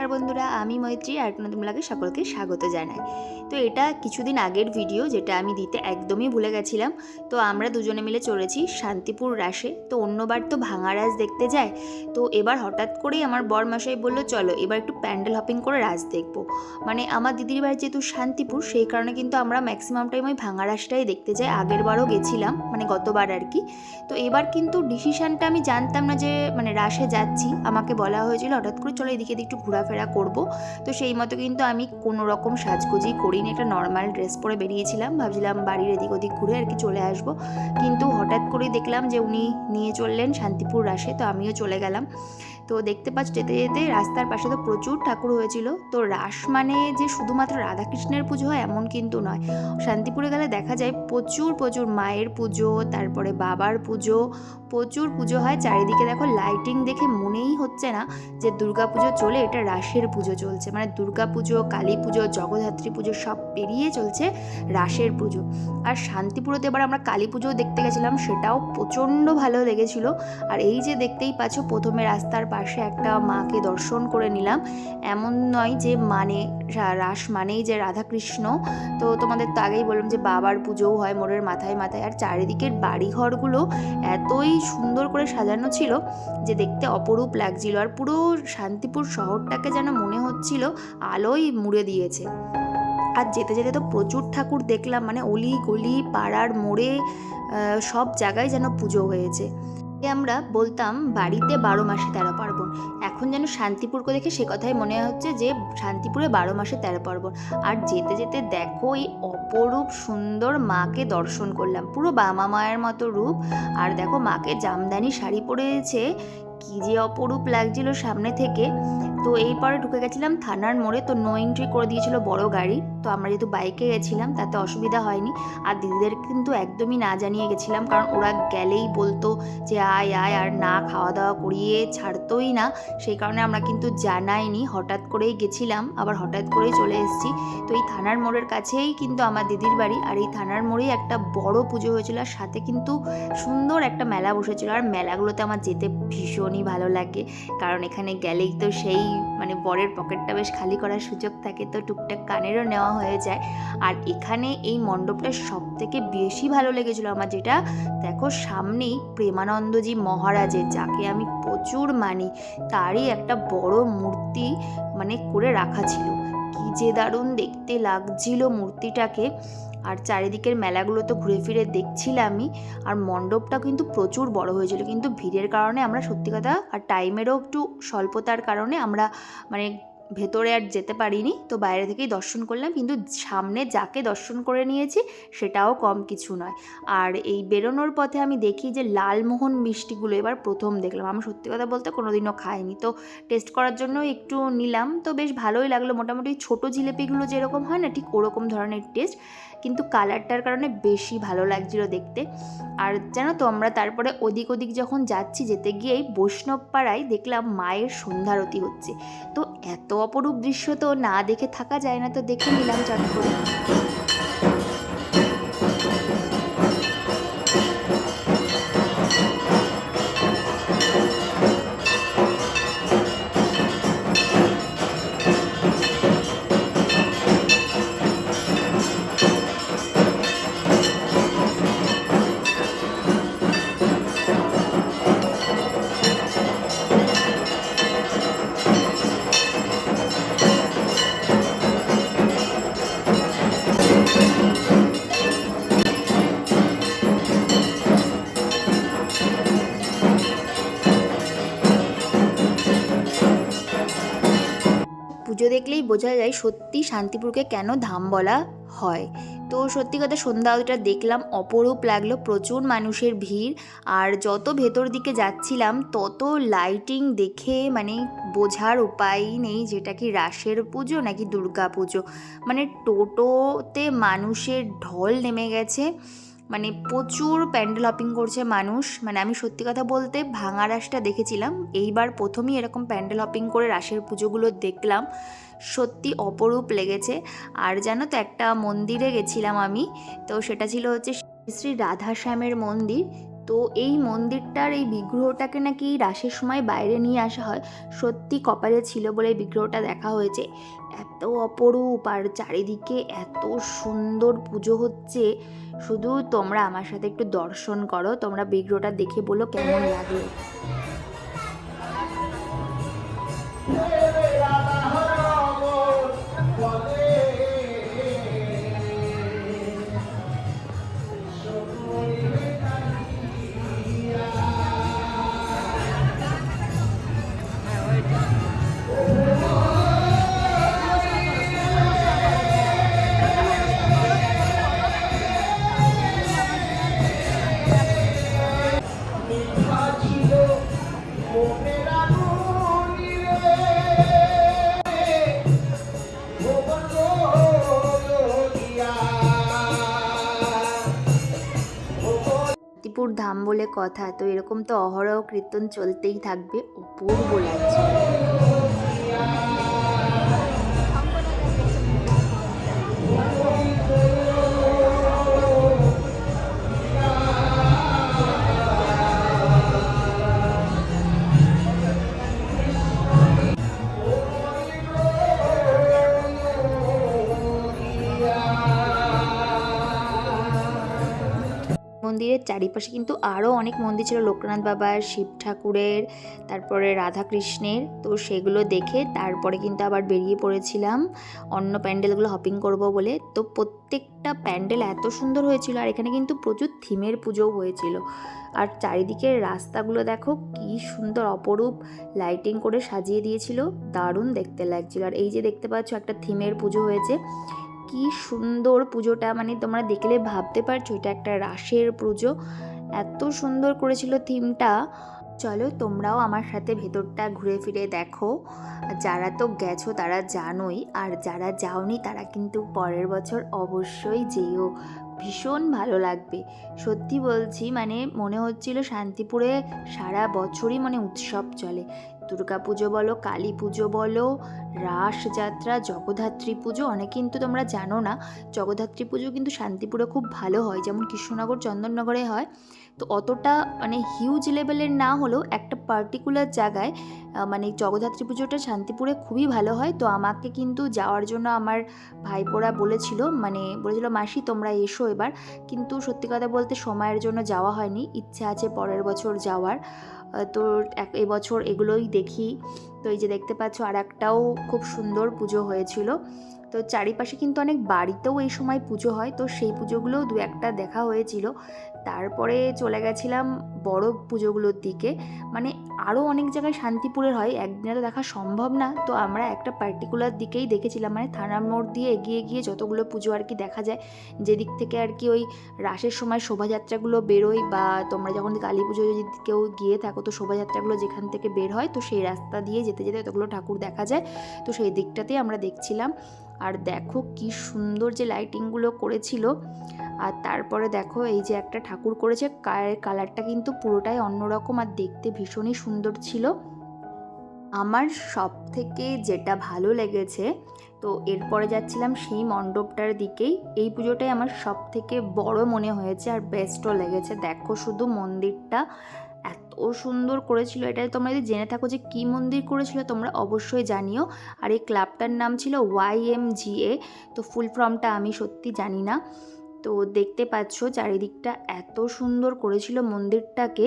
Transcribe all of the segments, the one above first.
নমস্কার বন্ধুরা, আমি মৈত্রী আর নতুন ব্লগে সকলকে স্বাগত জানাই। তো এটা কিছুদিন আগের ভিডিও, যেটা আমি দিতে একদমই ভুলে গেছিলাম। তো আমরা দুজনে মিলে চলেছি শান্তিপুর রাসে। তো অন্যবার তো ভাঙা রাস দেখতে যায়, তো এবার হঠাৎ করেই আমার বরমশাই বললো চলো এবার একটু প্যান্ডেল হপিং করে রাস দেখবো। মানে আমার দিদির বাড়ি যেহেতু শান্তিপুর, সেই কারণে কিন্তু আমরা ম্যাক্সিমাম টাইম ওই ভাঙা রাসটাই দেখতে যাই। আগের বারও গেছিলাম, মানে গতবার আর কি। তো এবার কিন্তু ডিসিশানটা আমি জানতাম না যে মানে রাসে যাচ্ছি, আমাকে বলা হয়েছিল হঠাৎ করে চলো এদিকে একটু ঘোরাফেরা করব। তো সেই মতো কিন্তু আমি কোনো রকম সাজগোজি করিনি, একটা নর্মাল ড্রেস পরে বেরিয়েছিলাম, ভাবছিলাম বাড়ির এদিক ওদিক ঘুরে আর কি চলে আসব। কিন্তু হঠাৎ করেই দেখলাম যে উনি নিয়ে চললেন শান্তিপুর রাসে, তো আমিও চলে গেলাম। তো দেখতে পাচ্ছ যেতে যেতে রাস্তার পাশে তো প্রচুর ঠাকুর হয়েছিল। তো রাস মানে যে শুধুমাত্র রাধাকৃষ্ণের পুজো হয় এমন কিন্তু নয়। শান্তিপুরে গেলে দেখা যায় প্রচুর প্রচুর মায়ের পুজো, তারপরে বাবার পুজো, প্রচুর পুজো হয় চারিদিকে। দেখো লাইটিং দেখে মনেই হচ্ছে না যে দুর্গা পুজো চলে, এটা রাসের পুজো চলছে। মানে দুর্গা পুজো, কালী পুজো, জগদ্ধাত্রী পুজো সব পেরিয়ে চলছে রাসের পুজো। আর শান্তিপুরেতে এবার আমরা কালী পুজোও দেখতে গেছিলাম, সেটাও প্রচণ্ড ভালো লেগেছিল। আর এই যে দেখতেই পাচ্ছ প্রথমে রাস্তার পাশে একটা মাকে দর্শন করে নিলাম। এমন নয় যে মানে রাস মানেই যে রাধাকৃষ্ণ। তো তোমাদের তো আগেই বললাম যে বাবার পুজোও হয় মোড়ের মাথায় মাথায়। আর চারিদিকের বাড়িঘরগুলো এতই সুন্দর করে সাজানো ছিল যে দেখতে অপরূপ লাগছিল। আর পুরো শান্তিপুর শহরটাকে যেন মনে হচ্ছিল আলোয় মুড়ে দিয়েছে। আর যেতে যেতে তো প্রচুর ঠাকুর দেখলাম, মানে অলি গলি পাড়ার মোড়ে সব জায়গায় যেন পুজো হয়েছে। আমরা বলতাম বাড়িতে 12 মাসে 13 পার্বণ, এখন যেন শান্তিপুরকে দেখে সে কথাই মনে হচ্ছে যে শান্তিপুরে 12 মাসে 13 পার্বণ। আর যেতে যেতে দেখো এই অপরূপ সুন্দর মাকে দর্শন করলাম, পুরো বামা মায়ের মতো রূপ। আর দেখো মাকে জামদানি শাড়ি পরেছে, কি যে অপরূপ লাগছিল সামনে থেকে। তো এই পরে ঢুকে গেছিলাম থানার মোড়ে। তো নো এন্ট্রি করে দিয়েছিল বড় গাড়ি, তো আমরা যেহেতু বাইকে গেছিলাম তাতে অসুবিধা হয়নি। আর দিদিদের কিন্তু একদমই না জানিয়ে গেছিলাম, কারণ ওরা গেলেই বলতো যে আয় আয়, আর না খাওয়া দাওয়া করিয়ে ছাড়তোই না। সেই কারণে আমরা কিন্তু জানাইনি, হঠাৎ করেই গেছিলাম, আবার হঠাৎ করেই চলে এসেছি। তো এই থানার মোড়ের কাছেই কিন্তু আমার দিদির বাড়ি। আর এই থানার মোড়েই একটা বড় পুজো হয়েছিল, আর সাথে কিন্তু সুন্দর একটা মেলা বসেছিল। আর মেলাগুলোতে আমার যেতে ভীষণই ভালো লাগে, কারণ এখানে গেলেই তো সেই মানে বরের পকেটটা বেশ খালি করার সুযোগ থাকে, তো টুকটাক কানেরও নেওয়া হয়ে যায়। আর এখানে এই মণ্ডপটা সব থেকে বেশি ভালো লেগেছিল আমার, যেটা দেখো সামনেই প্রেমানন্দজি মহারাজের, যাকে আমি প্রচুর মানি, তারই একটা বড় মূর্তি মানে করে রাখা ছিল। কি যে দারুণ দেখতে লাগছিল মূর্তিটাকে। আর চারিদিকের মেলাগুলো তো ঘুরে ফিরে দেখছিলামই। আর মণ্ডপটা কিন্তু প্রচুর বড় হয়েছিল, কিন্তু ভিড়ের কারণে আমরা সত্যি কথা আর টাইমেরও একটু স্বল্পতার কারণে আমরা মানে ভেতরে আর যেতে পারিনি। তো বাইরে থেকেই দর্শন করলাম, কিন্তু সামনে যাকে দর্শন করে নিয়েছি সেটাও কম কিছু নয়। আর এই বেরোনোর পথে আমি দেখি যে লালমোহন মিষ্টিগুলো এবার প্রথম দেখলাম। আমি সত্যি কথা বলতে কোনোদিনও খাইনি, তো টেস্ট করার জন্য একটু নিলাম। তো বেশ ভালোই লাগলো, মোটামুটি ছোটো জিলেপিগুলো যেরকম হয় না ঠিক ওরকম ধরনের টেস্ট, কিন্তু কালারটার কারণে বেশি ভালো লাগছিল দেখতে। আর জানো তো আমরা তারপরে ওদিক ওদিক যখন যাচ্ছি, যেতে গিয়েই বৈষ্ণব পাড়ায় দেখলাম মায়ের সন্ধ্যারতি হচ্ছে। তো এত অপরূপ দৃশ্য তো না দেখে থাকা যায় না, তো দেখে নিলাম চট করে। পুজো দেখলেই বোঝা যায় সত্যি শান্তিপুরকে কেন ধাম বলা হয়। তো সত্যি কথা সন্ধ্যা আরতিটা দেখলাম, অপরূপ লাগলো, প্রচুর মানুষের ভিড়। আর যত ভেতর দিকে যাচ্ছিলাম তত লাইটিং দেখে মানে বোঝার উপায় নেই যেটা কি রাসের পুজো নাকি দুর্গা পুজো। মানে টোটোতে মানুষের ঢল নেমে গেছে, মানে প্রচুর প্যান্ডেল হপিং করছে মানুষ। মানে আমি সত্যি কথা বলতে ভাঙা রাসটা দেখেছিলাম, এইবার প্রথমেই এরকম প্যান্ডেল হপিং করে রাসের পুজোগুলো দেখলাম, সত্যি অপরূপ লেগেছে। আর জানো তো একটা মন্দিরে গেছিলাম আমি, তো সেটা ছিল হচ্ছে শ্রী রাধাশ্যামের মন্দির। তো এই মন্দিরটার এই বিগ্রহটাকে নাকি রাসের সময় বাইরে নিয়ে আসা হয়, সত্যি কপালে ছিল বলে এই বিগ্রহটা দেখা হয়েছে। এত অপরূপ আর চারিদিকে এত সুন্দর পুজো হচ্ছে, শুধু তোমরা আমার সাথে একটু দর্শন করো, তোমরা বিগ্রহটা দেখে বলো কেমন লাগলো। শান্তিপুর ধাম বলে কথা, তো এরকম তো অহরহ কীর্তন চলতেই থাকবে, অপূর্ব লাগছে। মন্দিরের চারিপাশে কিন্তু আরও অনেক মন্দির ছিল, লোকনাথ বাবার, শিব ঠাকুরের, তারপরে রাধাকৃষ্ণের। তো সেগুলো দেখে তারপরে কিন্তু আবার বেরিয়ে পড়েছিলাম অন্য প্যান্ডেলগুলো হপিং করব বলে। তো প্রত্যেকটা প্যান্ডেল এত সুন্দর হয়েছিল, আর এখানে কিন্তু প্রচুর থিমের পুজোও হয়েছিল। আর চারিদিকের রাস্তাগুলো দেখো কি সুন্দর অপরূপ লাইটিং করে সাজিয়ে দিয়েছিল, দারুণ দেখতে লাগছিল। আর এই যে দেখতে পাচ্ছ একটা থিমের পুজো হয়েছে, কি সুন্দর পুজোটা, মানে তোমরা দেখলে ভাবতে পারছো এটা একটা রাসের পুজো, এত সুন্দর করেছিল থিমটা। চলো তোমরাও আমার সাথে ভেতরটা ঘুরে ফিরে দেখো, যারা তো গেছো তারা জানোই, আর যারা যাওনি তারা কিন্তু পরের বছর অবশ্যই যেও, ভীষণ ভালো লাগবে। সত্যি বলছি, মানে মনে হচ্ছিল শান্তিপুরে সারা বছরই মানে উৎসব চলে। দুর্গা পুজো বলো, কালী পুজো বলো, রাসযাত্রা, জগদ্ধাত্রী পুজো, অনেক কিন্তু তোমরা জানো না, জগদ্ধাত্রী পুজো কিন্তু শান্তিপুরে খুব ভালো হয়, যেমন কৃষ্ণনগর, চন্দননগরে হয়। তো অতটা মানে হিউজ লেভেলের না হলেও একটা পার্টিকুলার জায়গায় মানে জগদ্ধাত্রী পুজোটা শান্তিপুরে খুবই ভালো হয়। তো আমাকে কিন্তু যাওয়ার জন্য আমার ভাইপোরা বলেছিল, মানে বলেছিল মাসি তোমরা এসো এবার, কিন্তু সত্যি কথা বলতে সময়ের জন্য যাওয়া হয়নি, ইচ্ছা আছে পরের বছর যাওয়ার। তো এবছর এগুলোই দেখি। তো এই যে দেখতে পাচ্ছ আর একটাও খুব সুন্দর পুজো হয়েছিল। তো চারিপাশে কিন্তু অনেক বাড়িতেও এই সময় পুজো হয়, তো সেই পুজোগুলোও দু একটা দেখা হয়েছিল। তারপরে চলে গেছিলাম বড় পুজোগুলোর দিকে, মানে আরও অনেক জায়গায় শান্তিপুরের হয়, একদিনে তো দেখা সম্ভব না। তো আমরা একটা পার্টিকুলার দিকেই দেখেছিলাম, মানে থানার মোড় দিয়ে এগিয়ে গিয়ে যতগুলো পুজো আর কি দেখা যায়, যেদিক থেকে আর কি ওই রাসের সময় শোভাযাত্রাগুলো বেরোয়, বা তোমরা যখন কালী পুজো যদি কেউ গিয়ে থাকো তো শোভাযাত্রাগুলো যেখান থেকে বের হয়, তো সেই রাস্তা দিয়ে যেতে যেতে যতগুলো ঠাকুর দেখা যায়, তো সেই দিকটাতেই আমরা দেখছিলাম। আর দেখো কি সুন্দর যে লাইটিংগুলো করেছিল। আর তারপরে দেখো এই যে একটা ঠাকুর করেছে, কালারটা কিন্তু পুরোটাই অন্যরকম আর দেখতে ভীষণই সুন্দর ছিল। আমার সব থেকে যেটা ভালো লেগেছে, তো এরপরে যাচ্ছিলাম সেই মণ্ডপটার দিকেই, এই পুজোটাই আমার সব থেকে বড় মনে হয়েছে আর বেস্টও লেগেছে। দেখো শুধু মন্দিরটা এত সুন্দর করেছিল, এটা তোমরা যদি জেনে থাকো যে কী মন্দির করেছিল তোমরা অবশ্যই জানিও। আর এই ক্লাবটার নাম ছিল YMGA, তো ফুল ফর্মটা আমি সত্যি জানি না। তো দেখতে পাচ্ছ চারিদিকটা এত সুন্দর করেছিল মন্দিরটাকে,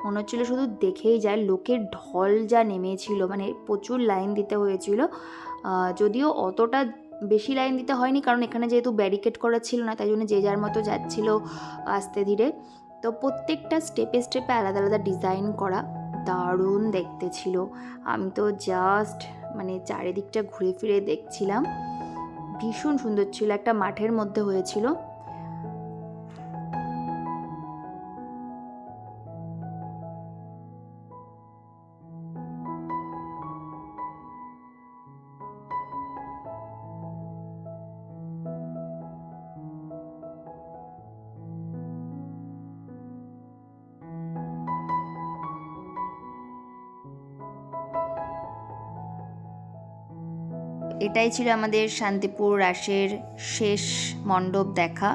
মনে হচ্ছিলো শুধু দেখেই যায়, লোকের ঢল যা নেমেছিল, মানে প্রচুর লাইন দিতে হয়েছিল। যদিও অতটা বেশি লাইন দিতে হয়নি, কারণ এখানে যেহেতু ব্যারিকেড করা ছিল না, তাই জন্য যে যার মতো যাচ্ছিল আস্তে ধীরে। তো প্রত্যেকটা স্টেপে স্টেপে আলাদা আলাদা ডিজাইন করা, দারুণ দেখতে ছিল। আমি তো জাস্ট মানে চারিদিকটা ঘুরে ফিরে দেখছিলাম, ভীষণ সুন্দর ছিল, একটা মাঠের মধ্যে হয়েছিল। এটাই ছিল আমাদের শান্তিপুর রাসের শেষ মণ্ডপ দেখা।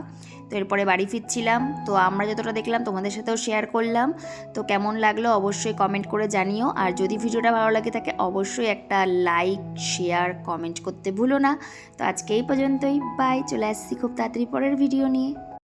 তো এরপরে বাড়ি ফিরছিলাম, তো আমরা যতটা দেখলাম তোমাদের সাথেও শেয়ার করলাম। তো কেমন লাগলো অবশ্যই কমেন্ট করে জানিও, আর যদি ভিডিওটা ভালো লাগে থাকে অবশ্যই একটা লাইক শেয়ার কমেন্ট করতে ভুলো না। তো আজকে এই পর্যন্তই, বাই, চলে আসছি খুব তাড়াতাড়ি পরের ভিডিও নিয়ে।